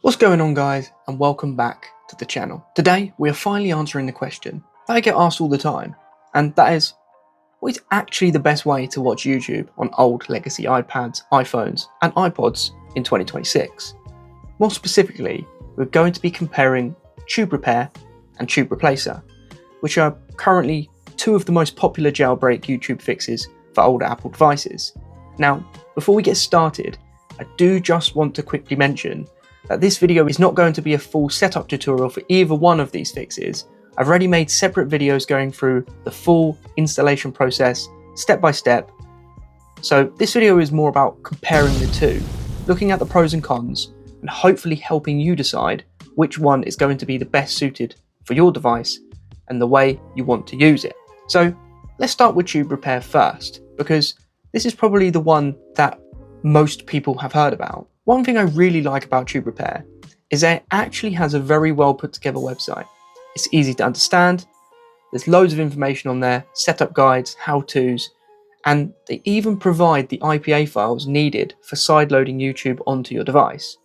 What's going on, guys, and welcome back to the channel. Today we are finally answering the question that I get asked all the time, and that is, what is actually the best way to watch YouTube on old legacy iPads, iPhones and iPods in 2026? More specifically, we're going to be comparing TubeRepair and TubeReplacer, which are currently two of the most popular jailbreak YouTube fixes for older Apple devices. Now, before we get started, I do just want to quickly mention that this video is not going to be a full setup tutorial for either one of these fixes. I've already made separate videos going through the full installation process, step by step. So this video is more about comparing the two, looking at the pros and cons, and hopefully helping you decide which one is going to be the best suited for your device and the way you want to use it. So let's start with TubeRepair first, because this is probably the one that most people have heard about. One thing I really like about TubeRepair is that it actually has a very well put together website. It's easy to understand, there's loads of information on there, setup guides, how-tos, and they even provide the IPA files needed for sideloading YouTube onto your device.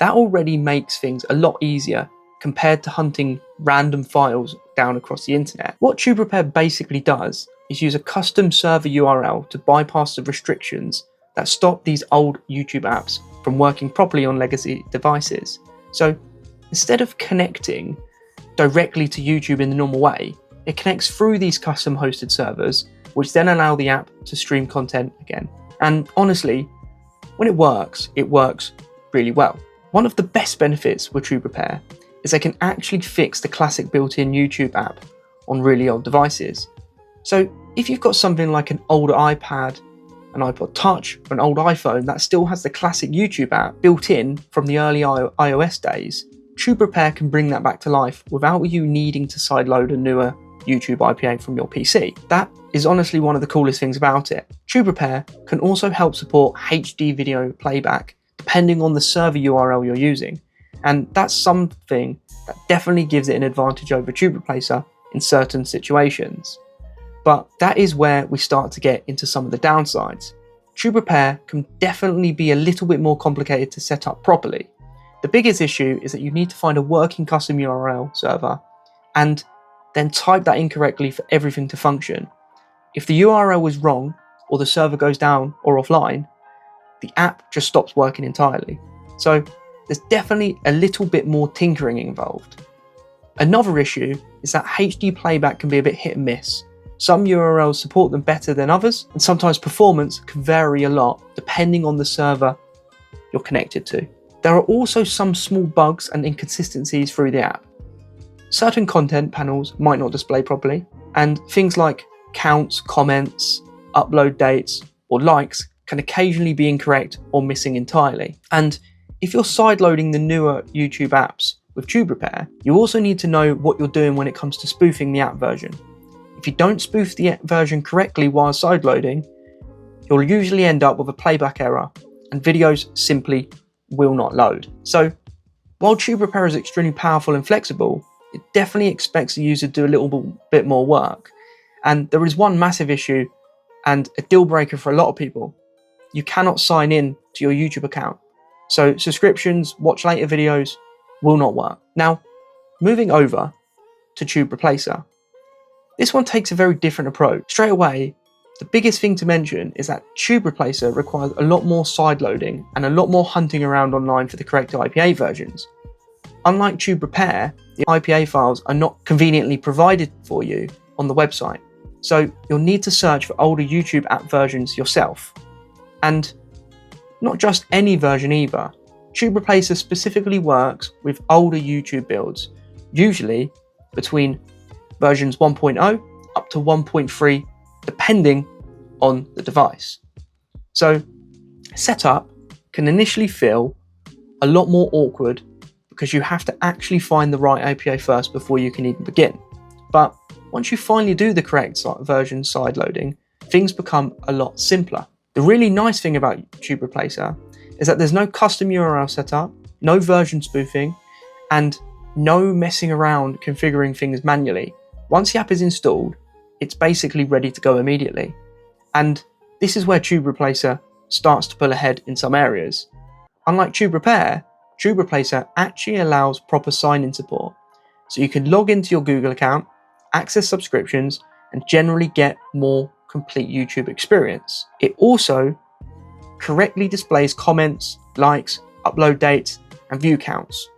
That already makes things a lot easier compared to hunting random files down across the internet. What TubeRepair basically does is use a custom server URL to bypass the restrictions that stop these old YouTube apps from working properly on legacy devices. So instead of connecting directly to YouTube in the normal way, it connects through these custom hosted servers, which then allow the app to stream content again. And honestly, when it works really well. One of the best benefits with TubeRepair is they can actually fix the classic built-in YouTube app on really old devices. So if you've got something like an older iPad, an iPod Touch, or an old iPhone that still has the classic YouTube app built in from the early iOS days, TubeRepair can bring that back to life without you needing to sideload a newer YouTube IPA from your PC. That is honestly one of the coolest things about it. TubeRepair can also help support HD video playback depending on the server URL you're using, and that's something that definitely gives it an advantage over TubeReplacer in certain situations. But that is where we start to get into some of the downsides. TubeRepair can definitely be a little bit more complicated to set up properly. The biggest issue is that you need to find a working custom URL server and then type that incorrectly for everything to function. If the URL is wrong or the server goes down or offline, the app just stops working entirely. So there's definitely a little bit more tinkering involved. Another issue is that HD playback can be a bit hit and miss. Some URLs support them better than others, and sometimes performance can vary a lot depending on the server you're connected to. There are also some small bugs and inconsistencies through the app. Certain content panels might not display properly, and things like counts, comments, upload dates, or likes can occasionally be incorrect or missing entirely. And if you're sideloading the newer YouTube apps with TubeRepair, you also need to know what you're doing when it comes to spoofing the app version. If you don't spoof the version correctly while sideloading, you'll usually end up with a playback error and videos simply will not load. So while TubeRepair is extremely powerful and flexible, it definitely expects the user to do a little bit more work. And there is one massive issue and a deal breaker for a lot of people. You cannot sign in to your YouTube account. So subscriptions, watch later videos will not work. Now, moving over to TubeReplacer. This one takes a very different approach. Straight away, the biggest thing to mention is that TubeReplacer requires a lot more sideloading and a lot more hunting around online for the correct IPA versions. Unlike TubeRepair, the IPA files are not conveniently provided for you on the website, so you'll need to search for older YouTube app versions yourself. And not just any version either. TubeReplacer specifically works with older YouTube builds, usually between versions 1.0 up to 1.3, depending on the device. So setup can initially feel a lot more awkward because you have to actually find the right APA first before you can even begin. But once you finally do the correct version sideloading, things become a lot simpler. The really nice thing about TubeReplacer is that there's no custom URL setup, no version spoofing, and no messing around configuring things manually. Once the app is installed, it's basically ready to go immediately. And this is where TubeReplacer starts to pull ahead in some areas. Unlike TubeRepair, TubeReplacer actually allows proper sign-in support, so you can log into your Google account, access subscriptions, and generally get more complete YouTube experience. It also correctly displays comments, likes, upload dates, and view counts,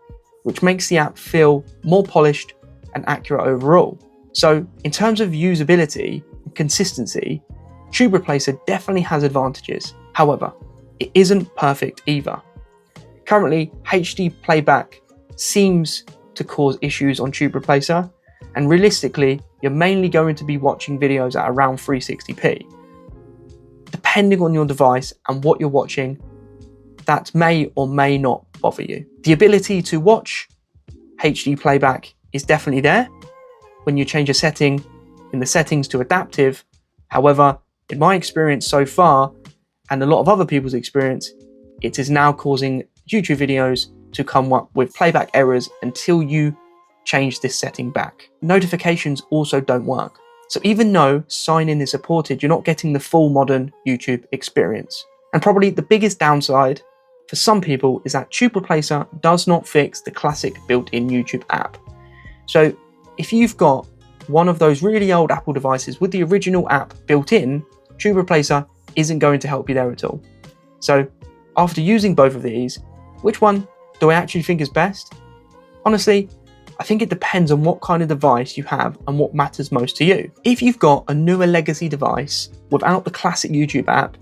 which makes the app feel more polished and accurate overall. So in terms of usability and consistency, TubeReplacer definitely has advantages. However, it isn't perfect either. Currently, HD playback seems to cause issues on TubeReplacer, and realistically, you're mainly going to be watching videos at around 360p. Depending on your device and what you're watching, that may or may not bother you. The ability to watch HD playback is definitely there when you change a setting in the settings to adaptive. However, in my experience so far, and a lot of other people's experience, it is now causing YouTube videos to come up with playback errors until you change this setting back. Notifications also don't work. So even though sign-in is supported, you're not getting the full modern YouTube experience. And probably the biggest downside for some people is that TubeReplacer does not fix the classic built-in YouTube app. So if you've got one of those really old Apple devices with the original app built in, TubeReplacer isn't going to help you there at all. So after using both of these, which one do I actually think is best? Honestly, I think it depends on what kind of device you have and what matters most to you. If you've got a newer legacy device without the classic YouTube app,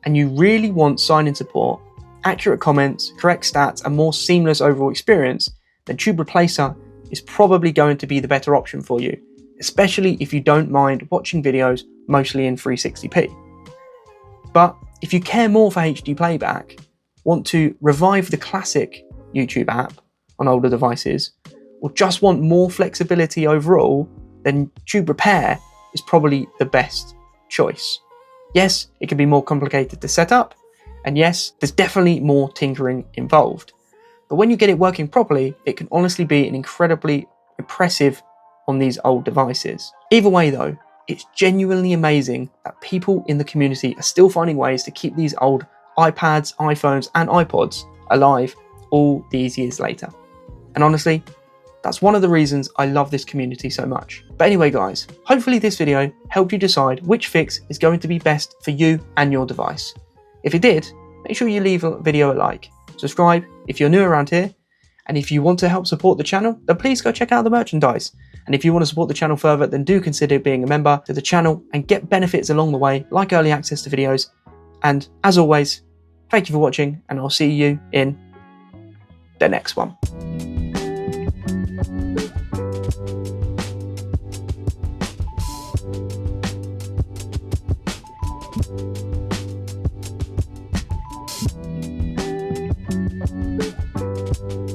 and you really want sign-in support, accurate comments, correct stats, and more seamless overall experience, then TubeReplacer is probably going to be the better option for you, especially if you don't mind watching videos mostly in 360p. But if you care more for HD playback, want to revive the classic YouTube app on older devices, or just want more flexibility overall, then TubeRepair is probably the best choice. Yes, it can be more complicated to set up, and yes, there's definitely more tinkering involved. But when you get it working properly, it can honestly be an incredibly impressive on these old devices. Either way though, it's genuinely amazing that people in the community are still finding ways to keep these old iPads, iPhones, and iPods alive all these years later. And honestly, that's one of the reasons I love this community so much. But anyway guys, hopefully this video helped you decide which fix is going to be best for you and your device. If it did, make sure you leave a video a like, subscribe if you're new around here, and if you want to help support the channel, then please go check out the merchandise. And if you want to support the channel further, then do consider being a member to the channel and get benefits along the way, like early access to videos. And as always, thank you for watching, and I'll see you in the next one.